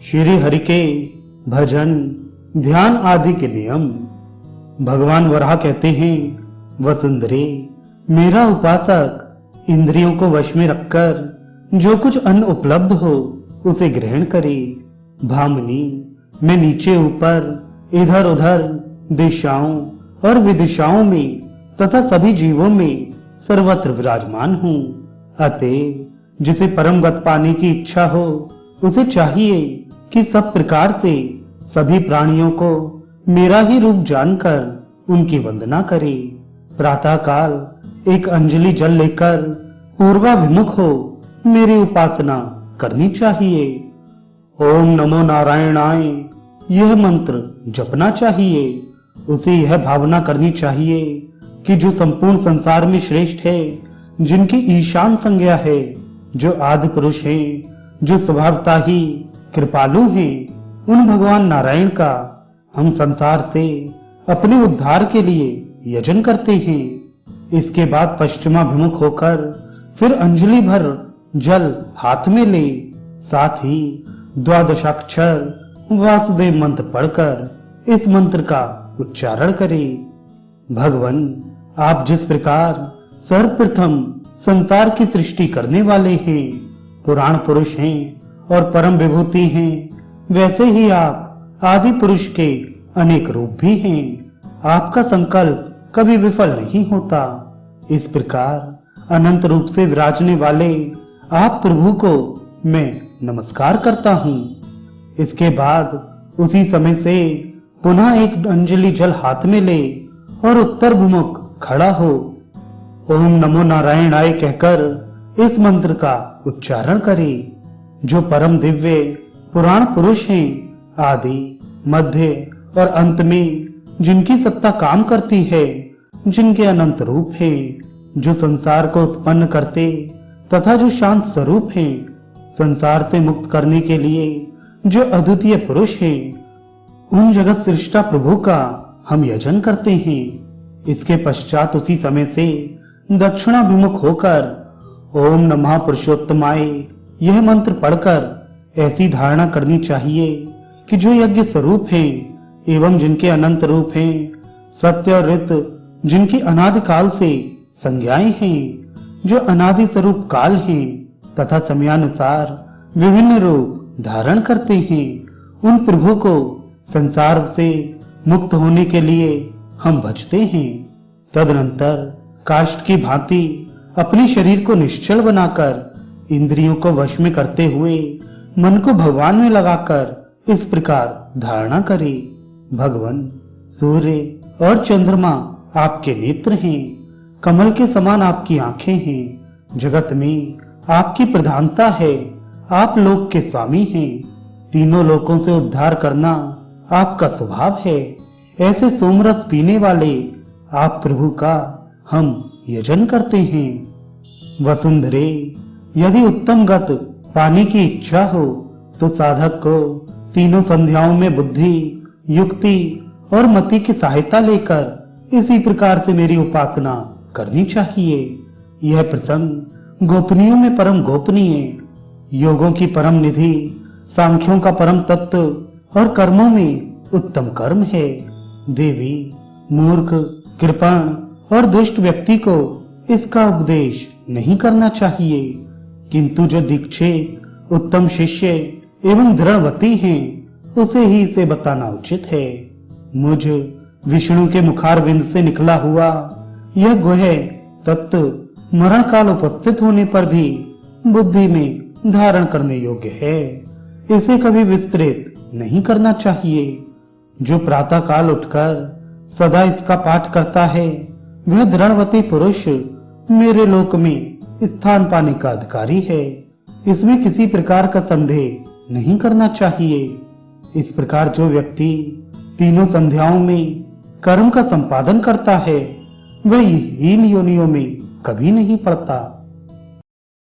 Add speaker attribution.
Speaker 1: श्री हरि के भजन ध्यान आदि के नियम। भगवान वराह कहते हैं, वसुंधरे, मेरा उपासक इंद्रियों को वश में रखकर जो कुछ अन्न उपलब्ध हो उसे ग्रहण करे। भामिनी, मैं नीचे ऊपर इधर उधर दिशाओं और विदिशाओं में तथा सभी जीवों में सर्वत्र विराजमान हूँ। अतएव जिसे परम गत पाने की इच्छा हो उसे चाहिए कि सब प्रकार से सभी प्राणियों को मेरा ही रूप जानकर उनकी वंदना करे। प्रातः काल एक अंजलि जल लेकर पूर्वाभिमुख हो मेरी उपासना करनी चाहिए। ओम नमो नारायणाय यह मंत्र जपना चाहिए। उसे यह भावना करनी चाहिए कि जो संपूर्ण संसार में श्रेष्ठ है, जिनकी ईशान संज्ञा है, जो आदि पुरुष हैं, जो स्वभावता ही कृपालु हैं, उन भगवान नारायण का हम संसार से अपने उद्धार के लिए यजन करते हैं। इसके बाद पश्चिमाभिमुख होकर फिर अंजलि भर जल हाथ में ले, साथ ही द्वादशाक्षर वासुदेव मंत्र पढ़कर इस मंत्र का उच्चारण करें। भगवान, आप जिस प्रकार सर्वप्रथम संसार की सृष्टि करने वाले हैं, पुराण पुरुष हैं और परम विभूति हैं, वैसे ही आप आदि पुरुष के अनेक रूप भी हैं। आपका संकल्प कभी विफल नहीं होता। इस प्रकार अनंत रूप से विराजने वाले आप प्रभु को मैं नमस्कार करता हूँ। इसके बाद उसी समय से पुनः एक अंजलि जल हाथ में ले और उत्तर भूमुख खड़ा हो ओम नमो नारायणाय कहकर इस मंत्र का उच्चारण करे। जो परम दिव्य पुराण पुरुष हैं, आदि मध्य और अंत में जिनकी सत्ता काम करती है, जिनके अनंत रूप हैं, जो संसार को उत्पन्न करते तथा जो शांत स्वरूप हैं, संसार से मुक्त करने के लिए जो अद्वितीय पुरुष हैं, उन जगत सृष्टा प्रभु का हम यजन करते हैं। इसके पश्चात उसी समय से दक्षिणाभिमुख होकर ओम नमः पुरुषोत्तमाय यह मंत्र पढ़कर ऐसी धारणा करनी चाहिए कि जो यज्ञ स्वरूप हैं एवं जिनके अनंत रूप हैं, सत्य और ऋत जिनकी अनादि काल से संज्ञाएं हैं, जो अनादि स्वरूप काल हैं तथा समयानुसार विभिन्न रूप धारण करते हैं, उन प्रभु को संसार से मुक्त होने के लिए हम भजते हैं। तदनंतर काष्ठ की भांति अपने शरीर को निश्चल बनाकर इंद्रियों को वश में करते हुए मन को भगवान में लगाकर इस प्रकार धारणा करे। भगवान, सूर्य और चंद्रमा आपके नेत्र हैं, कमल के समान आपकी आंखें हैं, जगत में आपकी प्रधानता है, आप लोक के स्वामी हैं, तीनों लोकों से उद्धार करना आपका स्वभाव है। ऐसे सोमरस पीने वाले आप प्रभु का हम यजन करते हैं। वसुंधरे, यदि उत्तम गत पाने की इच्छा हो तो साधक को तीनों संध्याओं में बुद्धि, युक्ति और मति की सहायता लेकर इसी प्रकार से मेरी उपासना करनी चाहिए। यह प्रसंग गोपनीयों में परम गोपनीय, योगों की परम निधि, सांख्यों का परम तत्व और कर्मों में उत्तम कर्म है। देवी, मूर्ख, कृपण और दुष्ट व्यक्ति को इसका उपदेश नहीं करना चाहिए, किंतु जो दीक्षित उत्तम शिष्य एवं दृढ़वती हैं, उसे ही इसे बताना उचित है। मुझ विष्णु के मुखारविंद से निकला हुआ यह गुह्य तत्व मरण काल उपस्थित होने पर भी बुद्धि में धारण करने योग्य है। इसे कभी विस्तृत नहीं करना चाहिए। जो प्रातः काल उठकर सदा इसका पाठ करता है, वह दृढ़वती पुरुष मेरे लोक में स्थान पाने का अधिकारी है। इसमें किसी प्रकार का संदेह नहीं करना चाहिए। इस प्रकार जो व्यक्ति तीनों संध्याओं में कर्म का संपादन करता है, वह हीन योनियों में कभी नहीं पड़ता।